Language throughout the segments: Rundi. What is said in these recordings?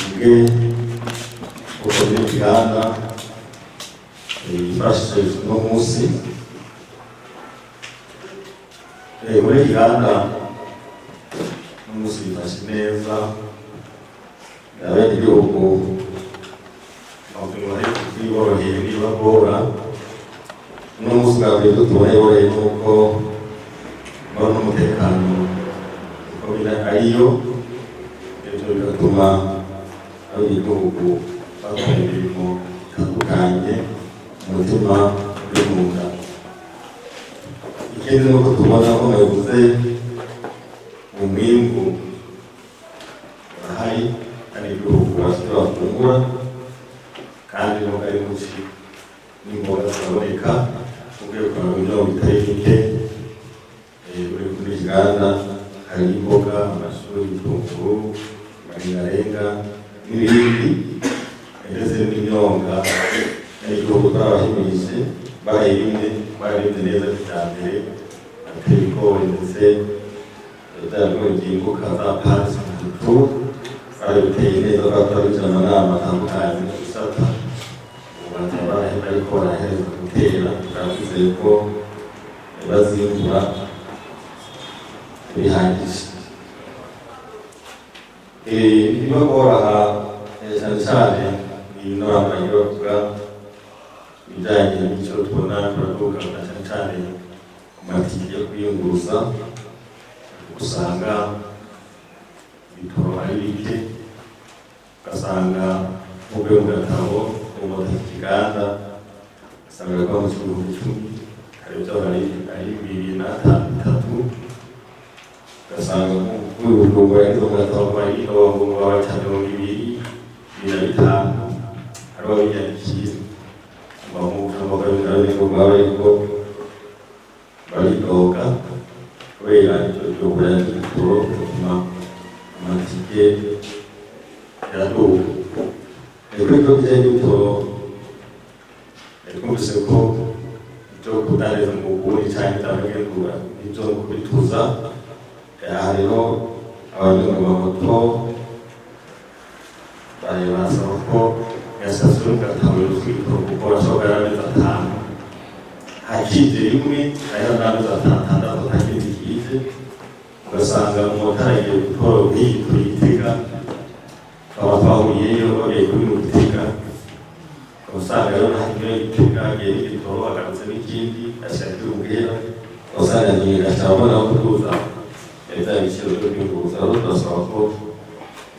tuvuge uko muri Uganda ifashije uno munsi muri Uganda n'umunsi bifashe neza abenegihugu biboroheye ntibagora uno munsi bwa mbere tubona yoroheye nuko mbona n'umutekano uko ariyo ibyo bigatuma abenegihugu bakora imirimo itandukanye umutima uri mu nda. Ikindi nuko tubona ko nabivuze umwimbu urahari kandi igihugu bashobora bafungura kandi nuko ari muci n'imboga ziraboneka ubwiye kwa mirongo bitari bike uri kuri Uganda hari imboga amashu ibitunguru amarengarenga n'ibindi ndetse n'imyonga igihugu turabahimirije barayirinde neza kijyambere batera ibigori ndetse byarimo byimbuka za pasi mututu barabiteye neza batabijana amanama atandukanye mu gisata ubanza barahema ariko barahereza gutera turavuze ko bazimbura bihagije niba koroha cyane cyane inama bavuga ibijyanye n'icyo tubona turavuga cyane cyane ku matike yo kwiyunguruza usanga ibitoro ari bike ugasanga mu rwego gatabo umuntu Uganda usanga kwa mu gihugu icumi hari ibyo ari 2,3 ugasanga mu rwego rw'izo gatabo bari n'abagomba babacana 2,5 hari ababijyanikiye bamuka n'ingo bawe ko baridoga kubera icyo gihugu cy'ibitoro bituma amatike yaraduka ariko ibyo by'ibitoro twumvise ko ibyo kudandariza mu buguni cyangwa itangagendura ibyo kubituza hariho abanyonga amamoto barasaba ko yasasura ugatanga urukiko kuko bashobora amezi 5 hakize rimwe hariho n'amezi 6 hakize ikize ugasanga umumotari agiye gutora ubwiyito yitega twaba twahuriyeyo bagiye kuri mu gitega usanga rero ntabwo yitega agiye n'igitoro agarutse n'ikindi ashaka ubwira usanga nyina cyabona kuduza leta y'ibiciro byo kwinguza aho turasaba ko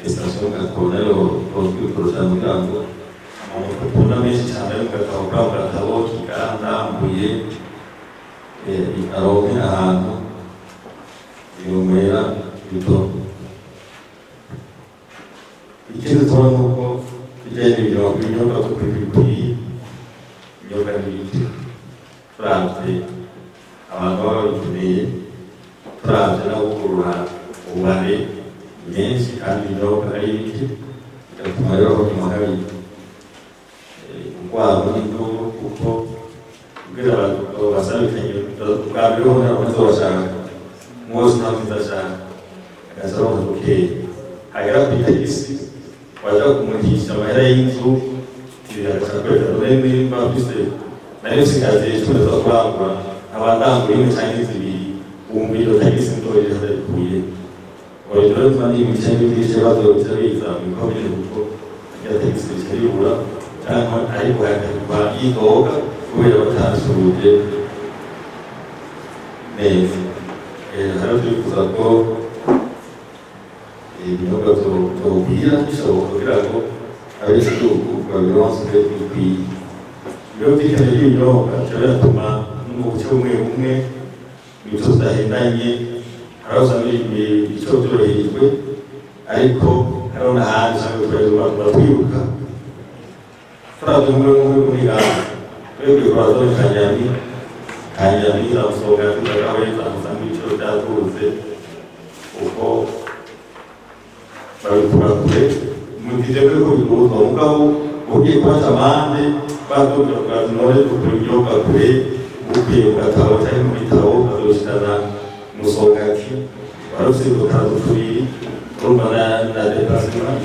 sitasiyo gatona rero twitoro cyane kugira ngo ukunda menshi cyane y'ugatabo bw'agatabo kigarambuye aronke ahantu yumera ibitoro. Ikindi tubona nuko bijyanye n'ibinyobwa byo kwikwiye ibinyobwa n'ibindi turavye abantu baba babikeneye turavye no gukurura ububare menshi kandi ibinyobwa ari bike bigatuma rero bakuma kabiri wabo n'indobo kuko ubwira abantu basabikanye bwa mbere ho ntabwo bashaka mwose ntabwo ndashaka agasaba ukeye hagera ku itagisi wajya kumugisha amahera y'inzu tiragashaka kweza n'indi mbafise nayo sikaze cyo zo kwagura abandangura imwe cyangwa zibiri umbiro tagisi ndoye zikuye orero twani ibice n'ibije bazoza biza bikomeye kuko ya tagisi cyaribura cyangwa ariko yakaba yidoga kubera batasubuje neza hano twifuza ko ibinyobwa tubwira bishoboka kugira ngo abenegihugu babironse bikwiye iyo bikene y'ibinyobwa biratuma mu buce bumwe bumwe ibyo tudahendanye hari usanga ibico byoroherejwe ariko hariho n'ahandi usanga bikorerwa twibuka turabye muri gahunda twebwe turazoye kanyami zamusohoka tugagaho usanga ibiciro byatuze kuko babikura kure mugije ko biguzwa mugabo ugiye kwaca amande baduka bwazinore kugura ibinyobwa kure ukwiye ugatabo cyangwa mu bitabo bazoshirana musongaki barose dutatu tubiri urumva na departement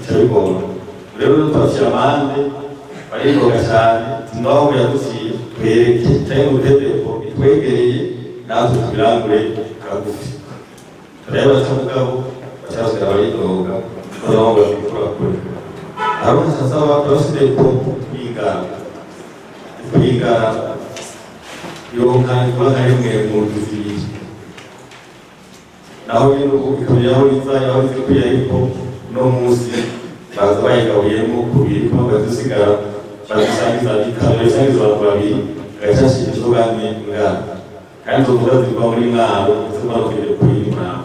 bigora rero twashyira amande barigoga cyane naho yadusiye twereke cyangwa utedepo itwegereye natwe tubirangure kagufi tureba cyangwa bacyazwe abaridoga kugira ngo bakora kure abona sasa bafite ko kwigara yonkani baharimwe mu duzibiri naho rero ukamenya aho bizaya aho zikuye ariko no munsi baza bayigabuyemo kubiri ko bagadusigara badusangiza bisangiza abantu babiri gacashije ubwange ngana kandi uvuga ziva muri mwaro zuma no kujya kuri mwaro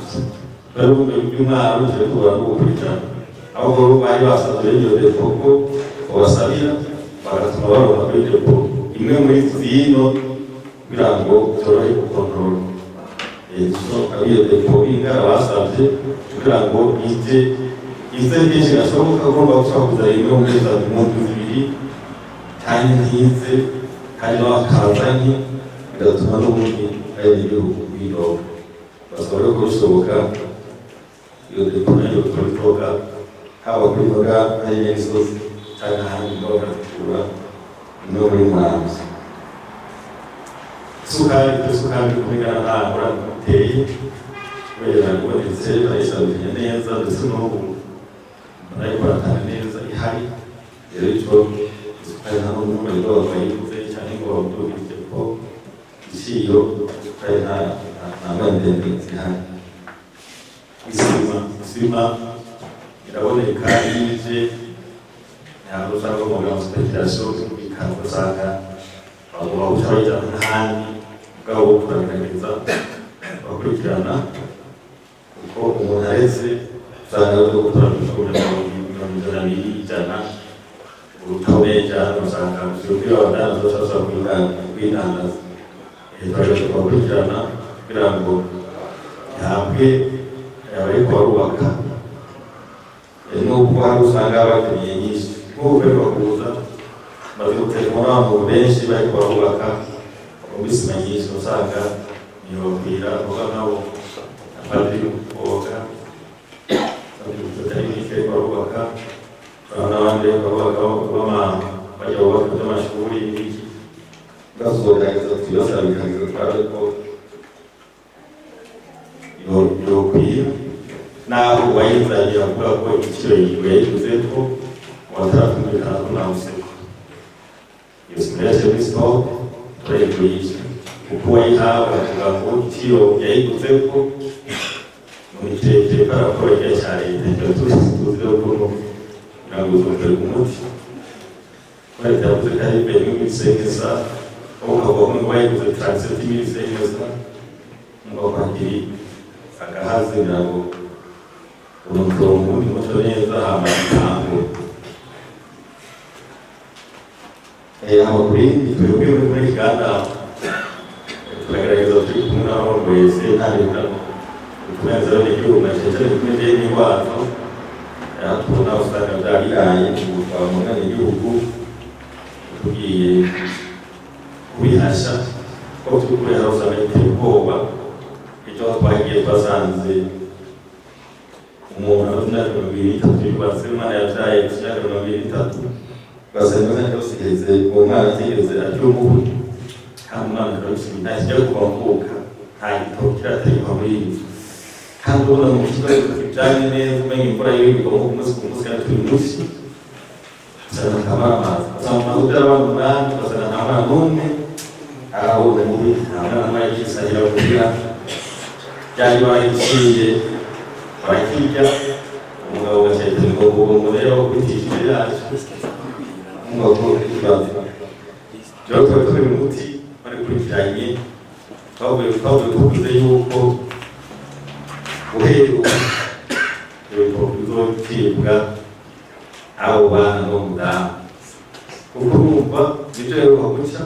rero umwaro cyo kubara no gukurikirana aho bari basaze iyo depo ko basabira bagatuma barona kuri depo imwe muri zino kugira ngo torohe gukontrola so abiyo depo ingara basabye kugira ngo ize byinshi gashoboka ko bagushaka imwe muri za muntu zibiri kandi ntize kandi bakazanye bigatuma n'ubundi ari igihugu biroga basabwa ko bishoboka iyo depo nayo tubitoka haba kuri mboga hari n'imisozi cyangwa ahandi mboga zikura no muri mwanza sukari kumigana ntabura uteye kubera ngo ndetse bayisabye neza ndetse n'ubu barayikoratana neza ihari rero icyo isukari nta n'umwe bayiguze cyane ngo bawudubike ko igiciro kandi nta mwendende zihari isima iraboneka yije ntabwo ushaka kuvuga ngo speculation ikaba usanga bagomba gushaka n'ahandi bwabo turagerageza bakurikirana kuko umuntu aretse usanga ari gutoranyije mirongo ijana n'ijana urutaboneye usanga ushobora abadani bashobora kwinandaza turagerageza bakurikirana kugira ngo ihabwe abariko barubaka nubwo hari usanga bakeneye nyinshi nk'ubu rero bakuza bazi gutelefona abantu benshi bariko barubaka muri sima nyinshi usanga ntibabwira vuga nabo apadiri boga batari bike barubaka n'abandi barubaka bajya bubaka by'amashuri n'iki bazogerageza tuyasabikaniza twari ko yokwiye naho wayizanye avuga ko igiciro yayiguze ko wataratumvikana ko nta museko iyo simulation muri siporo turayigurisha kuko wayihawe avuga ko igiciro yayiguze ko mu kirekire parakoro igihe cya leta ibyo tuziho kuno kugira ngo uzongere umuti ko leta yavuze ko ari imbere y'imisenkeza aho ukavuga ngo wayiguze 37 milisenkeza ngo kwakiri agahaze kugira ngo umutungo muto neza hama itango amakuru twebwe muri Uganda turagerageza turi kumwe n'abantu wese ntabwo tumenza n'igihugu nacyo kumeze n'ingwano tubona usanga byariraye twabona n'igihugu tugiye kubihasha ko tukurera usanga biteye ubwoba icyo twagiye twasanze umuntu afite 23 yubatse umwana yabyaye imyaka 23 basanga yose iheze uwo mwana atigeze acyumuhu kandi umwana arabishimira nta kijya kubavuka nta gitabo kirategekwa muri iyi nzu kandi ubona mu kibazo kijyanye neza umenya imvura y'ibigomba ku munsi ku munsi kandi turi munsi usanga akamara amazi usanga amazi utera abantu umunani ugasanga nta mwana n'umwe arabona mubi nta mwana n'umwe yisagira kugira byari bariciye barakirya umugabo ugacyahita ngo rero kwitisha imbere yacu umugabo ikibazo rero twari turi umuti bari kurikiranye twavuye kuvuze yuko guhera ubu bizocibwa abo bana no mudamu kuko urumva ibyo yaruha guca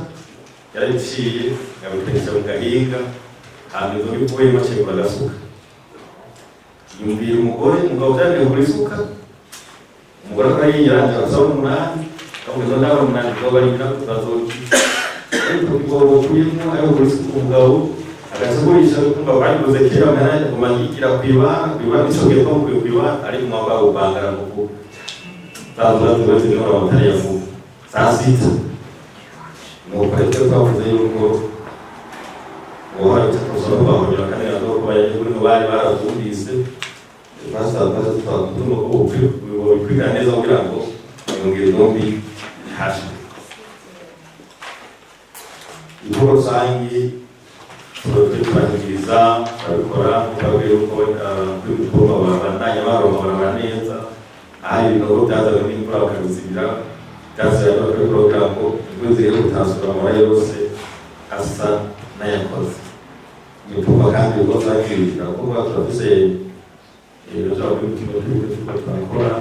yarabiciye yabikoresha mu gahinga hanyuma izo bivuye make bagasuka yumvira umugore umugabo utangiye kuri suka umugore akaba yirangira asaba umunani akavuga nawe umunani ngo bari na bazoki ariko ubwo bukuyemo ayo kuri suka umugabo bagagurisha kumva bayiguze kera mwana kumangira kwiba bicoge ko kwiba ari mwaba ubangara muku tazura tuweze no ramutari ya mu sasita no kwete kwavuze yuko wahari kusoma bahonyora kandi nazo ko baye kuri bari barazumvise basa twakutumo ko kwiga neza kugira ngo yongere nombi hashi inkuru rusange turabikurikiza babikora babwira uko kwibikorwa babandanya barongora neza ahari ibinogo byazaga n'imvura bakabizibira byazira bakabikora ngo imvura ziri gutansura amabara yose asa n'ayakoze ibikorwa kandi ibigo zakirikira kuko turafise ibiro by'abakwirikiza twakora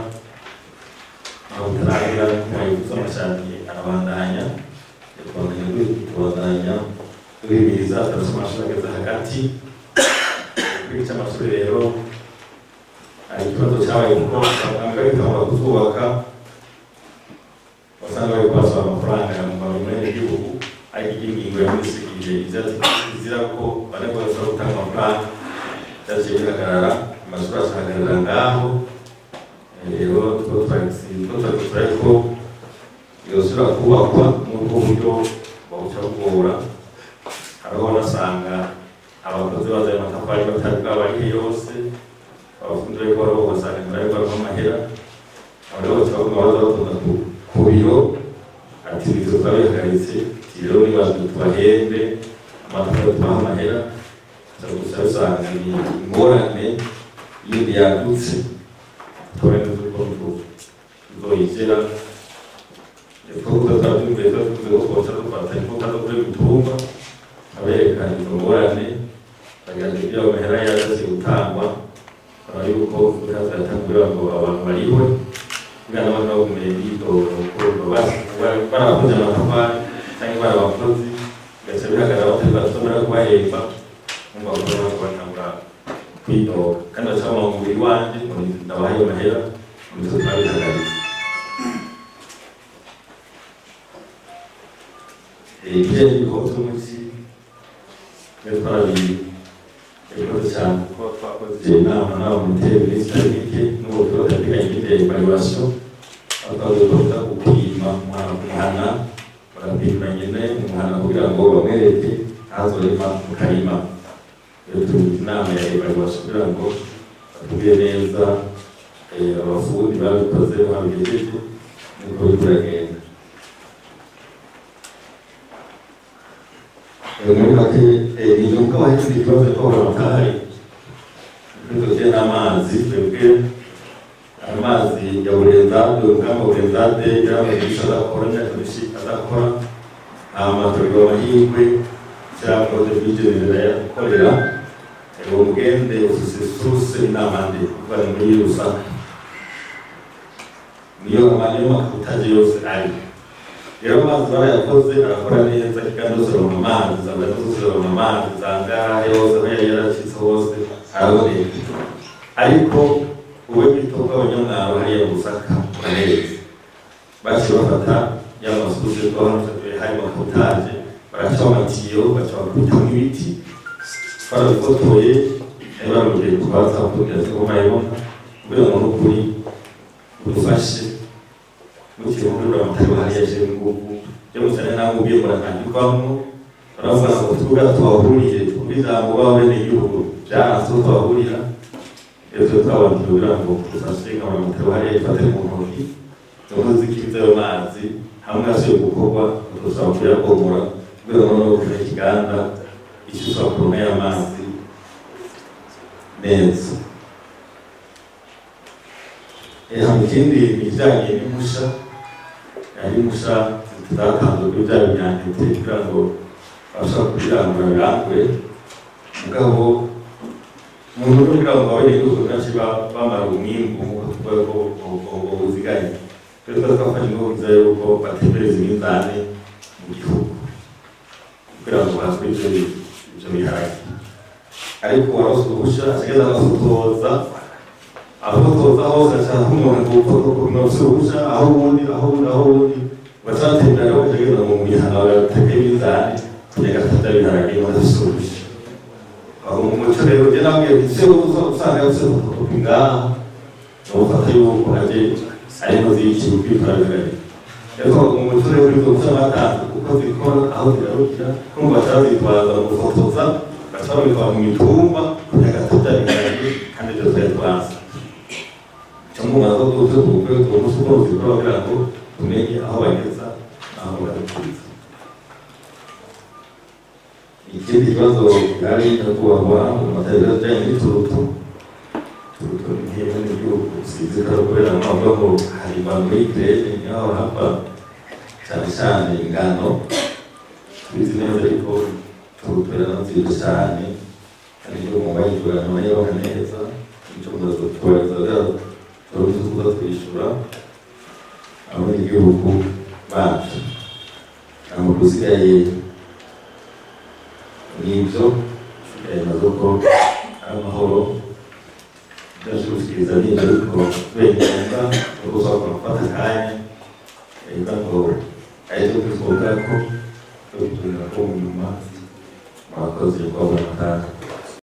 aho turagira n'abayobozi b'amashami arabandanya tubandanya tubimiriza turasoma amashuri hagati kwica amashuri rero hari ikibazo cyabaye kuko abaganga bitanga kuzubaka basanga bari kubasaba amafaranga mu bamwe n'igihugu ariko ingingo yamusigije izira ko bariko bashobora gutanga amafaranga cyaciye bihagarara amashuri asahagarara ngaho rero twagiye ko yosura kubakwa n'ubwo buryo bawucagura hariho nasanga abakozi bazaye amatafari batari bwabarihe yose abafundi bariko barabasanga bari barimo amahera abariho bacaguma baza batonda ku biro ati bizo twabihagaritse rero nibaza tubahembe amatafari tubaha amahera gusa usanga ingorane yindi yadutse tubone n'uko tuzoyigera kuko tutabyumviye tuvuze ko twose dufata imbuga zo kuri mitumba aberekana izo ngorane bagira ibyo amahera yaje gutangwa ari yuko tuzatangurira ngo abantu bariwe ngana abantu bagumiye bidoro ko barakoze amatafari cyangwa barabakozi ndetse bihagarara batari batomera kubahemba umva ko batangura kwidoga kandi basaba mu mubiri wanje ndabahaye amahera nizo twabihagaritse ibijyanye n'ibikorwa by'umunsi rero twarabikoze cyane kuko twakoze inama n'abo mitero minisitiri n'ubu turateganya imideli evaluation aho twazoza gupima umwana ku muhana barapima nyine umuhana kugira ngo bamwereke ahazorema mu karima rero tuzi inama ya evaluation kugira ngo batubwire neza abafundi babikoze babigejeje nuko bikuragenda muri make ni nuko abahindi ikibazo ko baramutahari ibibazo n'amazi twebwe amazi ya burenzade urugamba burenzade yarabagisha adakora n'akabishi adakora amatorero amahirwe cyangwa byigenera yakorera uwo mugende usususe inamande bari muri rusaka niyo amanyuma kutaje yose ari rero amazi barayakoze arakora neza kandi usoroma amazi zangana amazi zangahe hose aho yari yaracitse hose araboneka ariko uwe bwito bw'abanyamwaro hariya gusaka neza baciye bafata y'amasusi harimo potaje baraca amatiyo baca bakubitamo ibiti barabifotoye barongeye kubaza kugira ngo bayibona kugira ngo n'ukuri udufashe mukiruhura amatari hariya je ngugu yo musane nangu ubiye muratangirwamo baravuga ngo tuvuga twahuriye twumvira ngo babene igihugu byaraso twahurira rero twabanje kugira ngo tusasenga amatari hariya ifate mu ntoki tuvuze ikiza yo mazi hamwe ashoboye gukorwa tudusaba kuyagomora kugira ngo no kugira ikiganda icyo korona y'amazi neza ikindi bijyanye n'imusha ari musha tutatanzwe kuri bya binyantete kugira ngo bashobora kubirangura birangure mugabo umuntu kugira ngo abe n'igihugu kenshi bamara umwimbu nk'uko buziganye rero twafashe n'ubuvuze yuko batembereza iminzani mu gihugu kugira ngo bazwe ibyo biharage ariko warose uruhushya asigaye agafotoza afotoza hose ashaka umuntu kunoza uruhushya aho ubundi batratembera bakagenda mu mihana bagateka iminzani kugira gatata biharage badafite uruhushya umuco rero ugenda wabwiye ese usanga yose fotokopi ngaha ufata yuko aje ari inkozi y'ikintu kwiparagara ariko umuco rero uri gusa batanze kuko zikora aho zirarukira kumva batazitwaza mu gufotoza batwabikwa mu mitumba kugira tutaringaje kandi byo twatwaza cyangwa umaze kuvuga ko ubwo umusukuru zikora kugira ngo tumenye aho bageza aho barukuriza. Ikindi kibazo ari kubahwa mu mategeko ajyanye n'ituruto n'ihene n'igihugu sinzi ko kubera mpamvu ngo hari muri grede niho hava cyane cyane ingano tubizi neza ariko turutorera no nziza cyane kandi iyo mu bayigurana bayoboka neza icyo mudazo tubaza rero turuzi kuza twishyura abanyagihugu bacu ntabwo usigaye n'ibyo nazo ko amahoro byaje gushikiriza n'ibyo ariko wenda no gusaba gufata akanya reka ngo aribyo twifuza ko tubiturira ko mu nyuma mwakoze kwa buri matara.